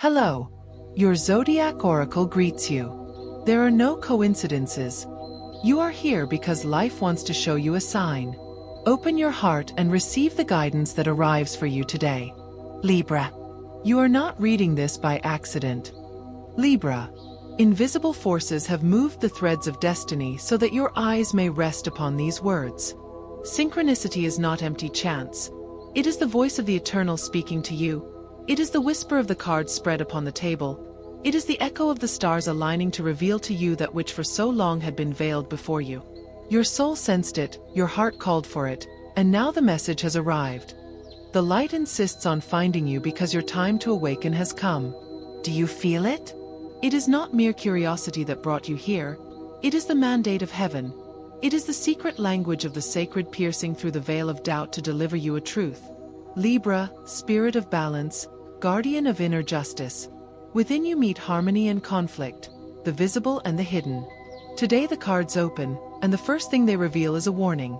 Hello. Your zodiac oracle greets you. There are no coincidences. You are here because life wants to show you a sign. Open your heart and receive the guidance that arrives for you today. Libra. You are not reading this by accident. Libra. Invisible forces have moved the threads of destiny so that your eyes may rest upon these words. Synchronicity is not empty chance. It is the voice of the Eternal speaking to you. It is the whisper of the cards spread upon the table. It is the echo of the stars aligning to reveal to you that which for so long had been veiled before you. Your soul sensed it, your heart called for it, and now the message has arrived. The light insists on finding you because your time to awaken has come. Do you feel it? It is not mere curiosity that brought you here. It is the mandate of heaven. It is the secret language of the sacred piercing through the veil of doubt to deliver you a truth. Libra, spirit of balance, guardian of inner justice. Within you meet harmony and conflict, the visible and the hidden. Today the cards open, and the first thing they reveal is a warning.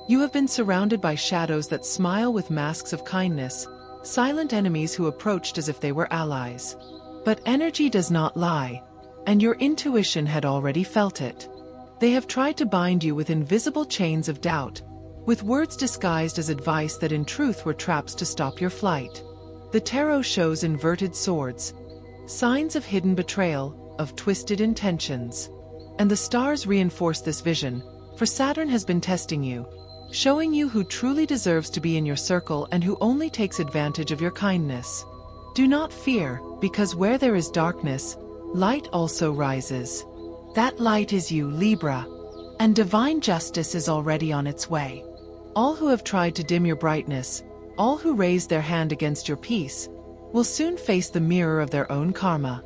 You have been surrounded by shadows that smile with masks of kindness, silent enemies who approached as if they were allies. But energy does not lie, and your intuition had already felt it. They have tried to bind you with invisible chains of doubt, with words disguised as advice that in truth were traps to stop your flight. The tarot shows inverted swords, signs of hidden betrayal, of twisted intentions. And the stars reinforce this vision, for Saturn has been testing you, showing you who truly deserves to be in your circle and who only takes advantage of your kindness. Do not fear, because where there is darkness, light also rises. That light is you, Libra, and divine justice is already on its way. All who have tried to dim your brightness, all who raised their hand against your peace, will soon face the mirror of their own karma.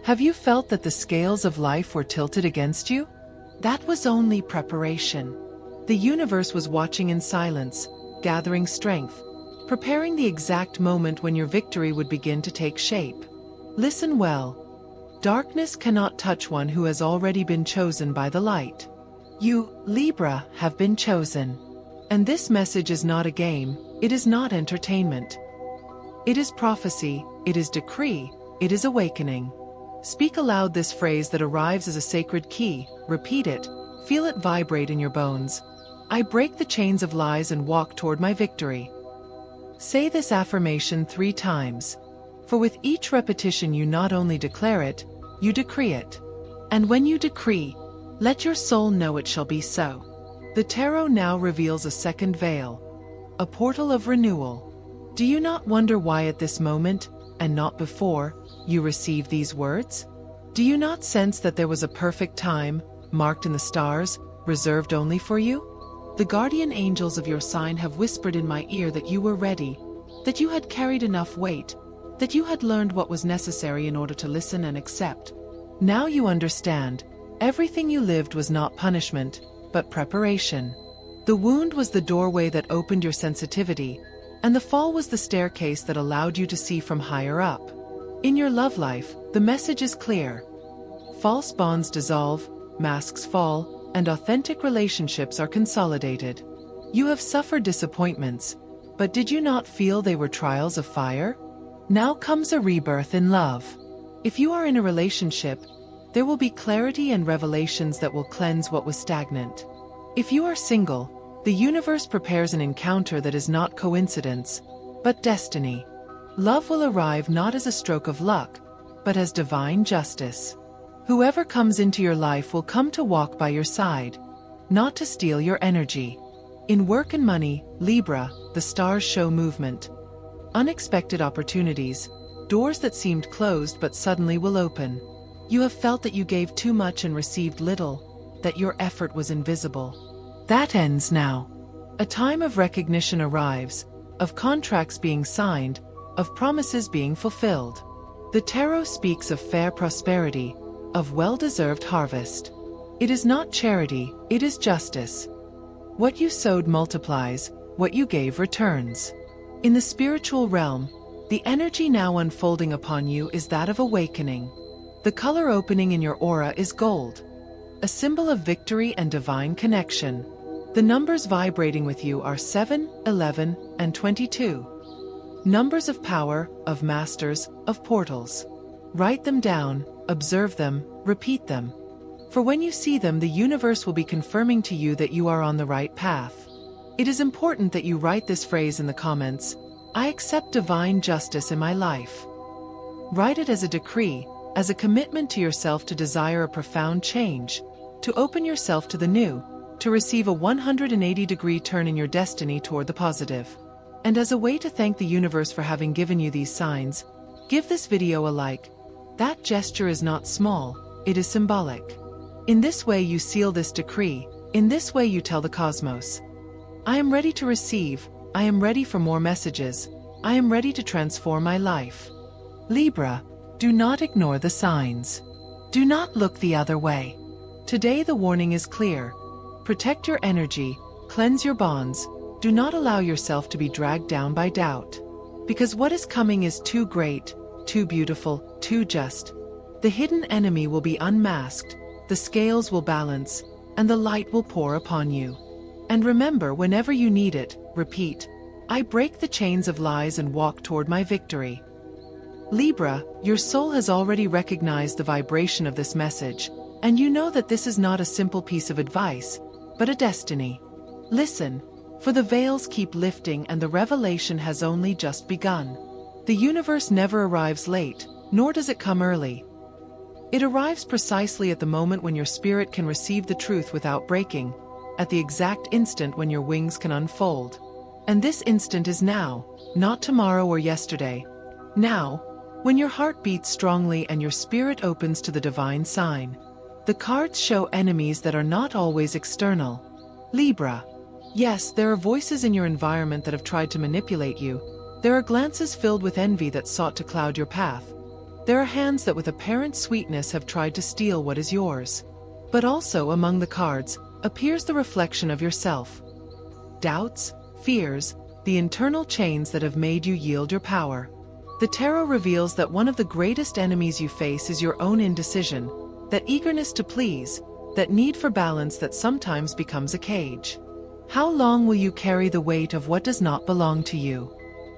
Have you felt that the scales of life were tilted against you? That was only preparation. The universe was watching in silence, gathering strength, preparing the exact moment when your victory would begin to take shape. Listen well. Darkness cannot touch one who has already been chosen by the light. You, Libra, have been chosen. And this message is not a game, it is not entertainment. It is prophecy, it is decree, it is awakening. Speak aloud this phrase that arrives as a sacred key, repeat it, feel it vibrate in your bones. I break the chains of lies and walk toward my victory. Say this affirmation 3 times. For with each repetition you not only declare it, you decree it. And when you decree, let your soul know it shall be so. The tarot now reveals a second veil, a portal of renewal. Do you not wonder why at this moment, and not before, you receive these words? Do you not sense that there was a perfect time, marked in the stars, reserved only for you? The guardian angels of your sign have whispered in my ear that you were ready, that you had carried enough weight, that you had learned what was necessary in order to listen and accept. Now you understand, everything you lived was not punishment, but preparation. The wound was the doorway that opened your sensitivity, and the fall was the staircase that allowed you to see from higher up. In your love life, the message is clear. False bonds dissolve, masks fall, and authentic relationships are consolidated. You have suffered disappointments, but did you not feel they were trials of fire? Now comes a rebirth in love. If you are in a relationship, there will be clarity and revelations that will cleanse what was stagnant. If you are single, the universe prepares an encounter that is not coincidence, but destiny. Love will arrive not as a stroke of luck, but as divine justice. Whoever comes into your life will come to walk by your side, not to steal your energy. In work and money, Libra, the stars show movement. Unexpected opportunities, doors that seemed closed but suddenly will open. You have felt that you gave too much and received little, that your effort was invisible. That ends now. A time of recognition arrives, of contracts being signed, of promises being fulfilled. The tarot speaks of fair prosperity, of well-deserved harvest. It is not charity, it is justice. What you sowed multiplies, what you gave returns. In the spiritual realm, the energy now unfolding upon you is that of awakening. The color opening in your aura is gold, a symbol of victory and divine connection. The numbers vibrating with you are 7, 11, and 22. Numbers of power, of masters, of portals. Write them down, observe them, repeat them. For when you see them, the universe will be confirming to you that you are on the right path. It is important that you write this phrase in the comments: I accept divine justice in my life. Write it as a decree, as a commitment to yourself to desire a profound change, to open yourself to the new, to receive a 180-degree turn in your destiny toward the positive. And as a way to thank the universe for having given you these signs, give this video a like. That gesture is not small, it is symbolic. In this way you seal this decree, in this way you tell the cosmos, I am ready to receive, I am ready for more messages, I am ready to transform my life. Libra, do not ignore the signs. Do not look the other way. Today the warning is clear. Protect your energy, cleanse your bonds, do not allow yourself to be dragged down by doubt. Because what is coming is too great, too beautiful, too just. The hidden enemy will be unmasked, the scales will balance, and the light will pour upon you. And remember, whenever you need it, repeat, I break the chains of lies and walk toward my victory. Libra, your soul has already recognized the vibration of this message, and you know that this is not a simple piece of advice, but a destiny. Listen, for the veils keep lifting and the revelation has only just begun. The universe never arrives late, nor does it come early. It arrives precisely at the moment when your spirit can receive the truth without breaking, at the exact instant when your wings can unfold. And this instant is now, not tomorrow or yesterday. Now, when your heart beats strongly and your spirit opens to the divine sign. The cards show enemies that are not always external. Libra. Yes, there are voices in your environment that have tried to manipulate you. There are glances filled with envy that sought to cloud your path. There are hands that with apparent sweetness have tried to steal what is yours. But also among the cards appears the reflection of yourself. Doubts, fears, the internal chains that have made you yield your power. The tarot reveals that one of the greatest enemies you face is your own indecision, that eagerness to please, that need for balance that sometimes becomes a cage. How long will you carry the weight of what does not belong to you?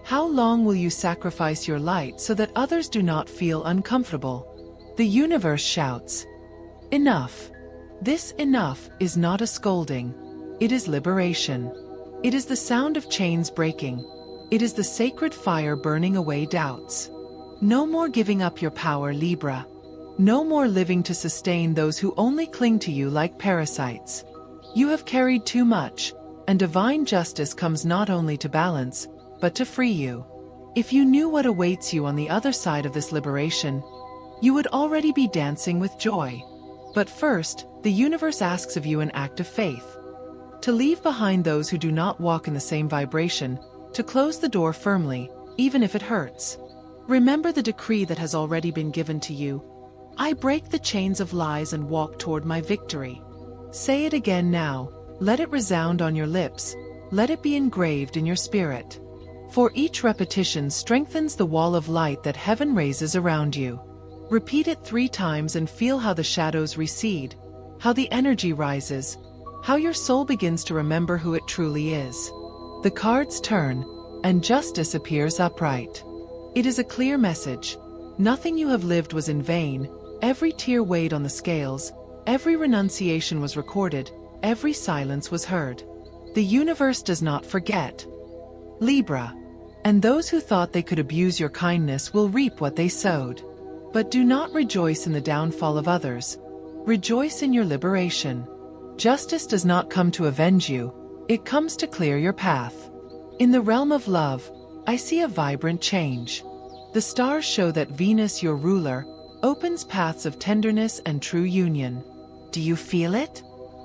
How long will you sacrifice your light so that others do not feel uncomfortable? The universe shouts, enough. This enough is not a scolding. It is liberation. It is the sound of chains breaking. It is the sacred fire burning away doubts. No more giving up your power, Libra. No more living to sustain those who only cling to you like parasites. You have carried too much, and divine justice comes not only to balance, but to free you. If you knew what awaits you on the other side of this liberation, you would already be dancing with joy. But first, the universe asks of you an act of faith. To leave behind those who do not walk in the same vibration, to close the door firmly, even if it hurts. Remember the decree that has already been given to you. I break the chains of lies and walk toward my victory. Say it again now, let it resound on your lips, let it be engraved in your spirit. For each repetition strengthens the wall of light that heaven raises around you. Repeat it 3 times and feel how the shadows recede, how the energy rises, how your soul begins to remember who it truly is. The cards turn, and justice appears upright. It is a clear message. Nothing you have lived was in vain. Every tear weighed on the scales, every renunciation was recorded, every silence was heard. The universe does not forget. Libra. And those who thought they could abuse your kindness will reap what they sowed. But do not rejoice in the downfall of others. Rejoice in your liberation. Justice does not come to avenge you, it comes to clear your path. In the realm of love, I see a vibrant change. The stars show that Venus, your ruler, opens paths of tenderness and true union. Do you feel it?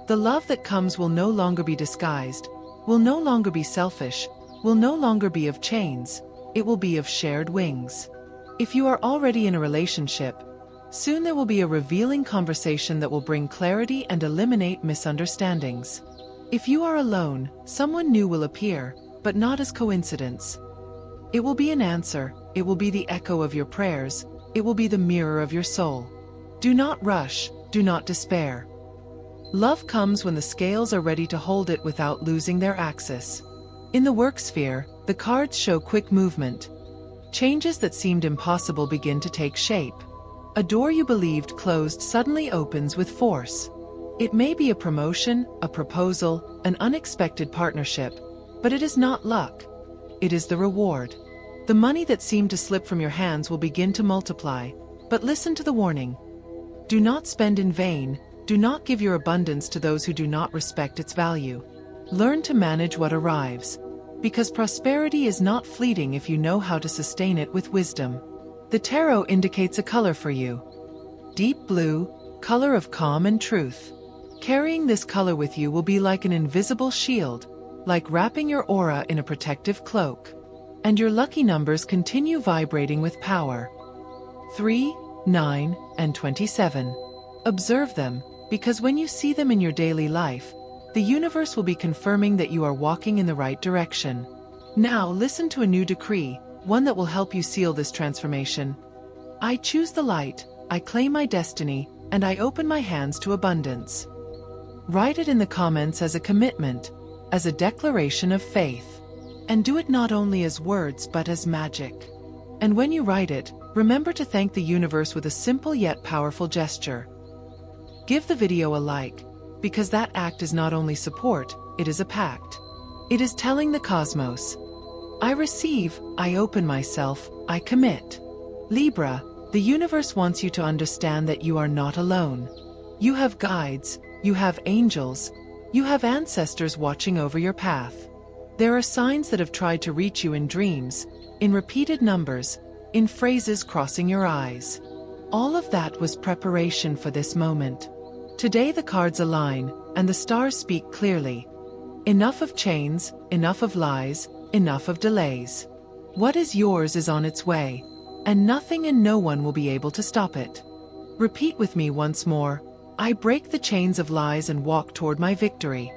The love that comes will no longer be disguised, will no longer be selfish, will no longer be of chains, it will be of shared wings. If you are already in a relationship, soon there will be a revealing conversation that will bring clarity and eliminate misunderstandings. If you are alone, someone new will appear, but not as coincidence. It will be an answer, it will be the echo of your prayers, it will be the mirror of your soul. Do not rush, do not despair. Love comes when the scales are ready to hold it without losing their axis. In the work sphere, The cards show quick movement. Changes that seemed impossible begin to take shape. A door you believed closed suddenly opens with force. It may be a promotion, a proposal, an unexpected partnership, but it is not luck. It is the reward. The money that seemed to slip from your hands will begin to multiply, but listen to the warning. Do not spend in vain, do not give your abundance to those who do not respect its value. Learn to manage what arrives, because prosperity is not fleeting if you know how to sustain it with wisdom. The tarot indicates a color for you. Deep blue, color of calm and truth. Carrying this color with you will be like an invisible shield, like wrapping your aura in a protective cloak. And your lucky numbers continue vibrating with power. 3, 9, and 27. Observe them, because when you see them in your daily life, the universe will be confirming that you are walking in the right direction. Now listen to a new decree, one that will help you seal this transformation. I choose the light, I claim my destiny, and I open my hands to abundance. Write it in the comments as a commitment, as a declaration of faith. And do it not only as words but as magic. And when you write it, remember to thank the universe with a simple yet powerful gesture. Give the video a like, because that act is not only support, it is a pact. It is telling the cosmos, I receive, I open myself, I commit. Libra, the universe wants you to understand that you are not alone. You have guides, you have angels, you have ancestors watching over your path. There are signs that have tried to reach you in dreams, in repeated numbers, in phrases crossing your eyes. All of that was preparation for this moment. Today the cards align, and the stars speak clearly. Enough of chains, enough of lies, enough of delays. What is yours is on its way, and nothing and no one will be able to stop it. Repeat with me once more. I break the chains of lies and walk toward my victory.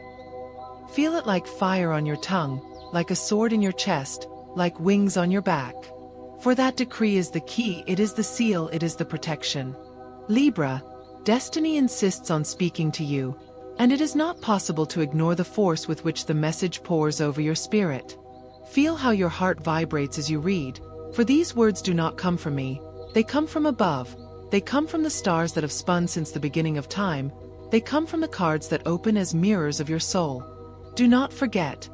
Feel it like fire on your tongue, like a sword in your chest, like wings on your back. For that decree is the key, it is the seal, it is the protection. Libra, destiny insists on speaking to you, and it is not possible to ignore the force with which the message pours over your spirit. Feel how your heart vibrates as you read, for these words do not come from me, they come from above. They come from the stars that have spun since the beginning of time. They come from the cards that open as mirrors of your soul. Do not forget.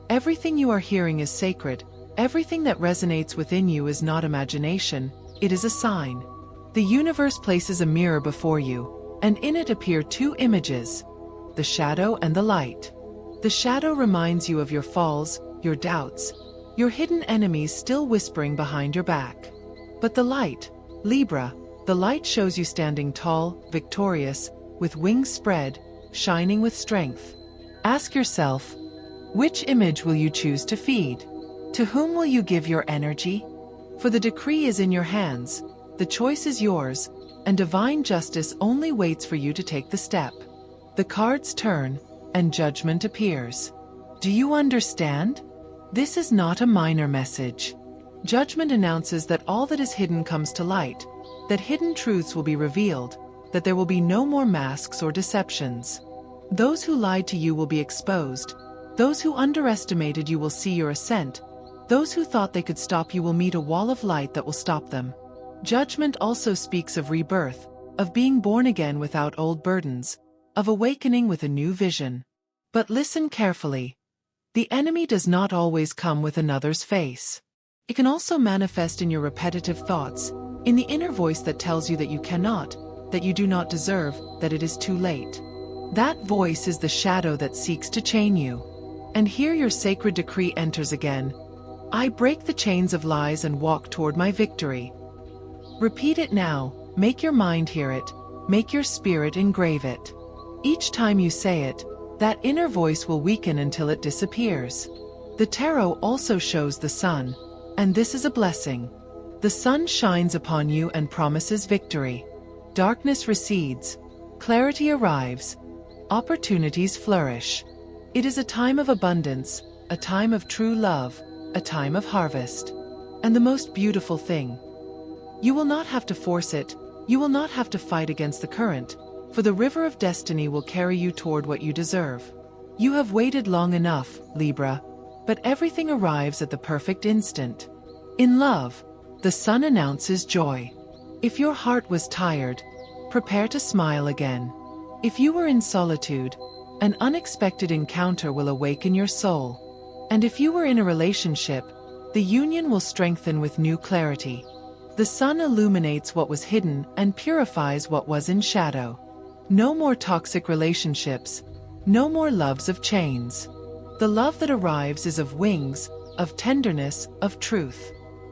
Everything you are hearing is sacred. Everything that resonates within you is not imagination, it is a sign. The universe places a mirror before you, and in it appear two images, the shadow and the light. The shadow reminds you of your falls, your doubts, your hidden enemies still whispering behind your back. But the light, Libra, the light shows you standing tall, victorious, with wings spread, shining with strength. Ask yourself, which image will you choose to feed? To whom will you give your energy? For the decree is in your hands, the choice is yours, and divine justice only waits for you to take the step. The cards turn, and judgment appears. Do you understand? This is not a minor message. Judgment announces that all that is hidden comes to light, that hidden truths will be revealed, that there will be no more masks or deceptions. Those who lied to you will be exposed. Those who underestimated you will see your ascent. Those who thought they could stop you will meet a wall of light that will stop them. Judgment also speaks of rebirth, of being born again without old burdens, of awakening with a new vision. But listen carefully. The enemy does not always come with another's face. It can also manifest in your repetitive thoughts, in the inner voice that tells you that you cannot, that you do not deserve, that it is too late. That voice is the shadow that seeks to chain you. And here your sacred decree enters again. I break the chains of lies and walk toward my victory. Repeat it now, make your mind hear it, make your spirit engrave it. Each time you say it, that inner voice will weaken until it disappears. The tarot also shows the sun, and this is a blessing. The sun shines upon you and promises victory. Darkness recedes, clarity arrives, opportunities flourish. It is a time of abundance, a time of true love, a time of harvest. And the most beautiful thing, you will not have to force it, you will not have to fight against the current, for the river of destiny will carry you toward what you deserve. You have waited long enough, Libra. but everything arrives at the perfect instant. In love, the sun announces joy. If your heart was tired, prepare to smile again. If you were in solitude, an unexpected encounter will awaken your soul. And if you were in a relationship, the union will strengthen with new clarity. The sun illuminates what was hidden and purifies what was in shadow. No more toxic relationships, no more loves of chains. The love that arrives is of wings, of tenderness, of truth.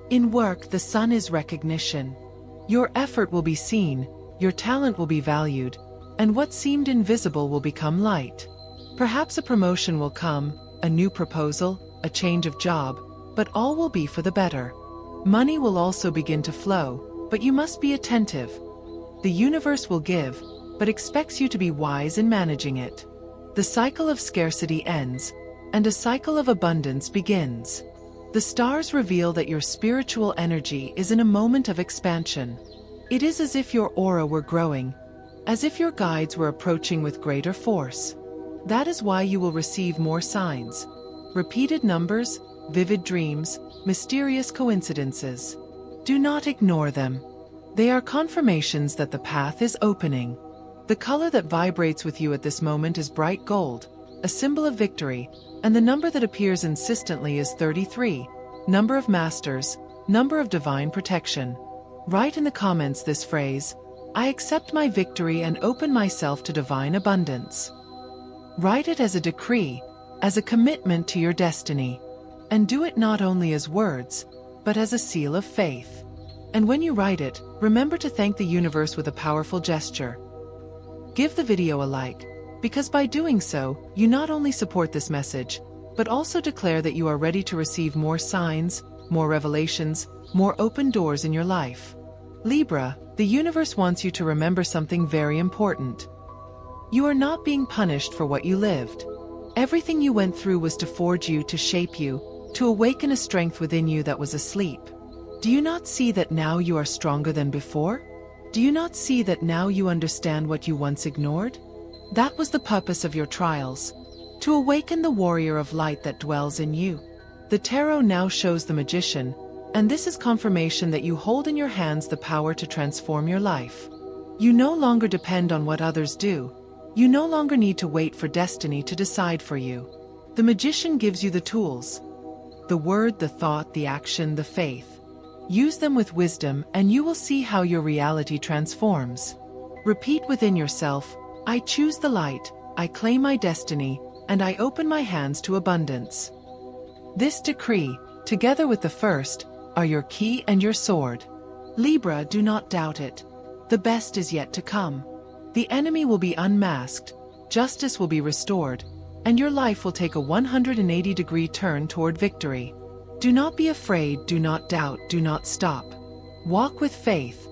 In work, the sun is recognition. Your effort will be seen, your talent will be valued, and what seemed invisible will become light. Perhaps a promotion will come, a new proposal, a change of job, but all will be for the better. Money will also begin to flow, but you must be attentive. The universe will give, but expects you to be wise in managing it. The cycle of scarcity ends, and a cycle of abundance begins. The stars reveal that your spiritual energy is in a moment of expansion. It is as if your aura were growing, as if your guides were approaching with greater force. That is why you will receive more signs. Repeated numbers, vivid dreams, mysterious coincidences. Do not ignore them. They are confirmations that the path is opening. The color that vibrates with you at this moment is bright gold, a symbol of victory, and the number that appears insistently is 33, number of masters, number of divine protection. Write in the comments this phrase, I accept my victory and open myself to divine abundance. Write it as a decree, as a commitment to your destiny. And do it not only as words, but as a seal of faith. And when you write it, remember to thank the universe with a powerful gesture. Give the video a like, because by doing so, you not only support this message, but also declare that you are ready to receive more signs, more revelations, more open doors in your life. Libra, the universe wants you to remember something very important. You are not being punished for what you lived. Everything you went through was to forge you, to shape you, to awaken a strength within you that was asleep. Do you not see that now you are stronger than before? Do you not see that now you understand what you once ignored? That was the purpose of your trials, to awaken the warrior of light that dwells in you. The tarot now shows the magician, and this is confirmation that you hold in your hands the power to transform your life. You no longer depend on what others do. You no longer need to wait for destiny to decide for you. The magician gives you the tools. The word, the thought, the action, the faith. Use them with wisdom and you will see how your reality transforms. Repeat within yourself, I choose the light, I claim my destiny, and I open my hands to abundance. This decree, together with the first, are your key and your sword. Libra, do not doubt it. The best is yet to come. The enemy will be unmasked, justice will be restored, and your life will take a 180-degree turn toward victory. Do not be afraid, do not doubt, do not stop. Walk with faith,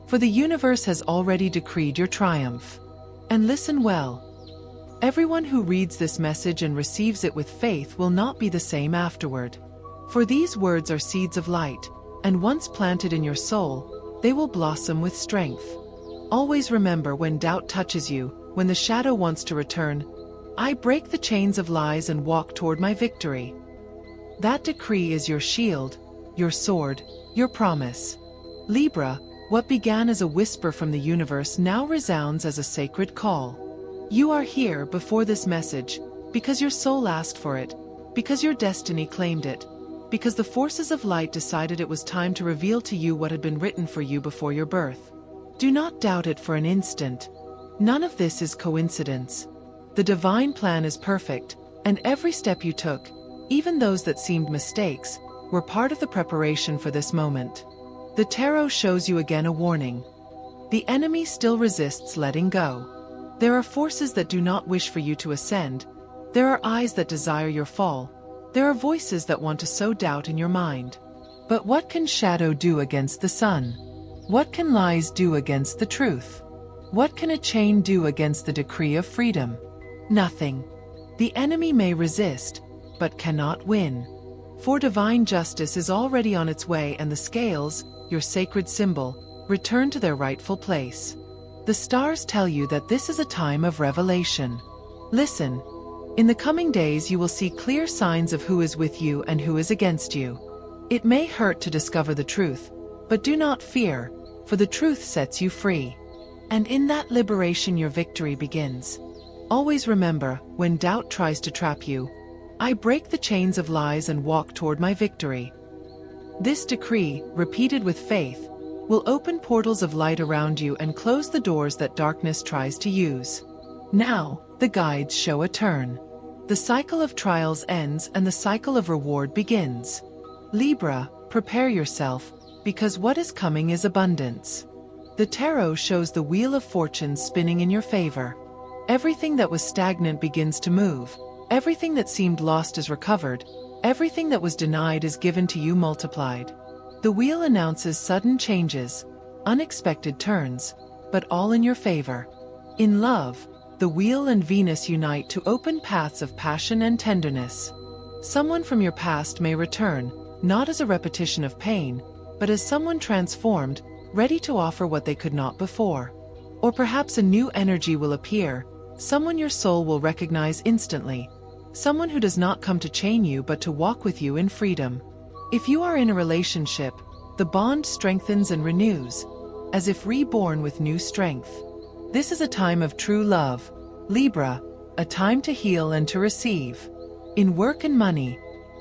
for the universe has already decreed your triumph. And listen well. Everyone who reads this message and receives it with faith will not be the same afterward. For these words are seeds of light, and once planted in your soul, they will blossom with strength. Always remember, when doubt touches you, when the shadow wants to return, I break the chains of lies and walk toward my victory. That decree is your shield, your sword, your promise. Libra, what began as a whisper from the universe now resounds as a sacred call. You are here before this message, because your soul asked for it, because your destiny claimed it, because the forces of light decided it was time to reveal to you what had been written for you before your birth. Do not doubt it for an instant. None of this is coincidence. The divine plan is perfect, and every step you took, even those that seemed mistakes, were part of the preparation for this moment. The tarot shows you again a warning. The enemy still resists letting go. There are forces that do not wish for you to ascend. There are eyes that desire your fall. There are voices that want to sow doubt in your mind. But what can shadow do against the sun? What can lies do against the truth? What can a chain do against the decree of freedom? Nothing. The enemy may resist, but cannot win. For divine justice is already on its way, and the scales, your sacred symbol, return to their rightful place. The stars tell you that this is a time of revelation. Listen. In the coming days you will see clear signs of who is with you and who is against you. It may hurt to discover the truth, but do not fear, for the truth sets you free. And in that liberation your victory begins. Always remember, when doubt tries to trap you, I break the chains of lies and walk toward my victory. This decree, repeated with faith, will open portals of light around you and close the doors that darkness tries to use. Now, the guides show a turn. The cycle of trials ends and the cycle of reward begins. Libra, prepare yourself, because what is coming is abundance. The tarot shows the wheel of fortune spinning in your favor. Everything that was stagnant begins to move. Everything that seemed lost is recovered. Everything that was denied is given to you multiplied. The wheel announces sudden changes, unexpected turns, but all in your favor. In love, the wheel and Venus unite to open paths of passion and tenderness. Someone from your past may return, not as a repetition of pain, but as someone transformed, ready to offer what they could not before. Or perhaps a new energy will appear, someone your soul will recognize instantly, someone who does not come to chain you but to walk with you in freedom. If you are in a relationship, the bond strengthens and renews, as if reborn with new strength. This is a time of true love, Libra, a time to heal and to receive. In work and money,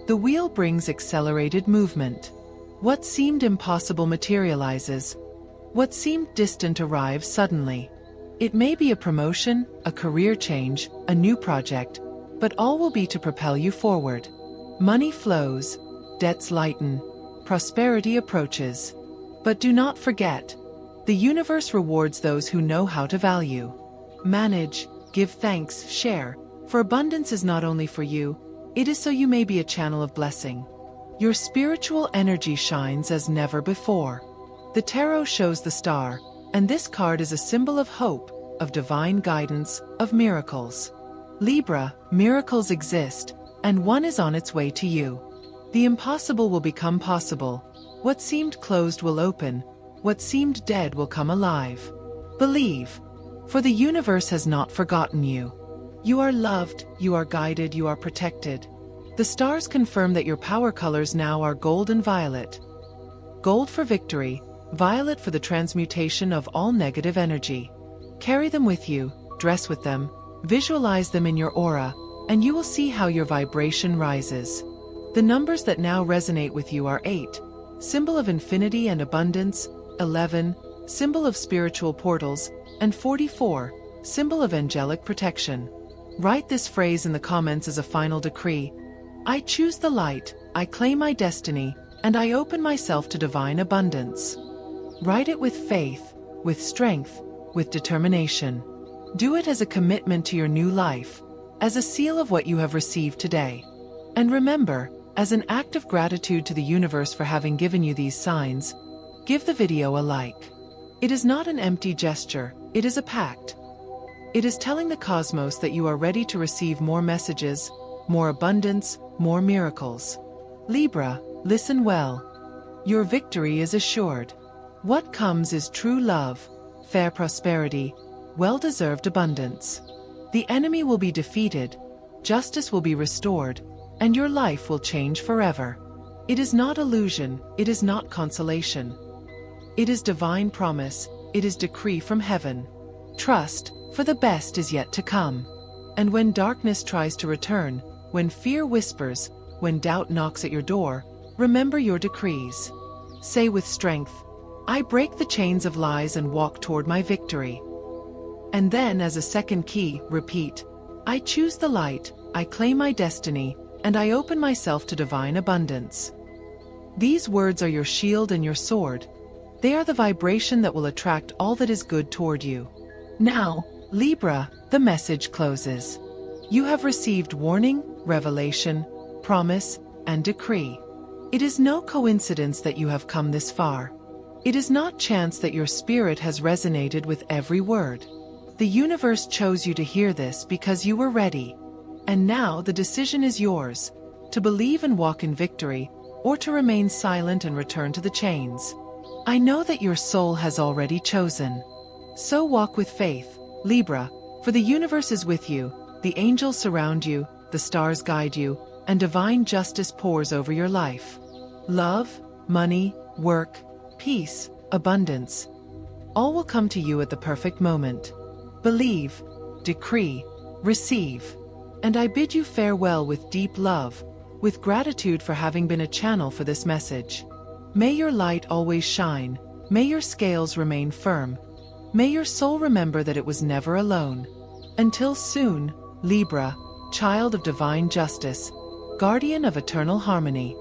the wheel brings accelerated movement. What seemed impossible materializes. What seemed distant arrives suddenly. It may be a promotion, a career change, a new project, but all will be to propel you forward. Money flows, debts lighten, prosperity approaches. But do not forget, the universe rewards those who know how to value. Manage, give thanks, share, for abundance is not only for you, it is so you may be a channel of blessing. Your spiritual energy shines as never before. The tarot shows the star, and this card is a symbol of hope, of divine guidance, of miracles. Libra, miracles exist, and one is on its way to you. The impossible will become possible. What seemed closed will open. What seemed dead will come alive. Believe, for the universe has not forgotten you. You are loved, you are guided, you are protected. The stars confirm that your power colors now are gold and violet. Gold for victory, violet for the transmutation of all negative energy. Carry them with you, dress with them, visualize them in your aura, and you will see how your vibration rises. The numbers that now resonate with you are 8, symbol of infinity and abundance, 11, symbol of spiritual portals, and 44, symbol of angelic protection. Write this phrase in the comments as a final decree. I choose the light, I claim my destiny, and I open myself to divine abundance. Write it with faith, with strength, with determination. Do it as a commitment to your new life, as a seal of what you have received today. And remember, as an act of gratitude to the universe for having given you these signs, give the video a like. It is not an empty gesture, it is a pact. It is telling the cosmos that you are ready to receive more messages, more abundance, more miracles. Libra, listen well. Your victory is assured. What comes is true love, fair prosperity, well-deserved abundance. The enemy will be defeated, justice will be restored, and your life will change forever. It is not illusion, it is not consolation. It is divine promise, it is decree from heaven. Trust, for the best is yet to come. And when darkness tries to return, when fear whispers, when doubt knocks at your door, remember your decrees. Say with strength, I break the chains of lies and walk toward my victory. And then as a second key, repeat, I choose the light, I claim my destiny, and I open myself to divine abundance. These words are your shield and your sword. They are the vibration that will attract all that is good toward you. Now, Libra, the message closes. You have received warning, revelation, promise, and decree. It is no coincidence that you have come this far. It is not chance that your spirit has resonated with every word. The universe chose you to hear this because you were ready. And now the decision is yours, to believe and walk in victory, or to remain silent and return to the chains. I know that your soul has already chosen. So walk with faith, Libra, for the universe is with you, The angels surround you, the stars guide you, and divine justice pours over your life. Love, money, work, peace, abundance. All will come to you at the perfect moment. Believe, decree, receive. And I bid you farewell with deep love, with gratitude for having been a channel for this message. May your light always shine, may your scales remain firm, may your soul remember that it was never alone. Until soon, Libra, child of divine justice, guardian of eternal harmony.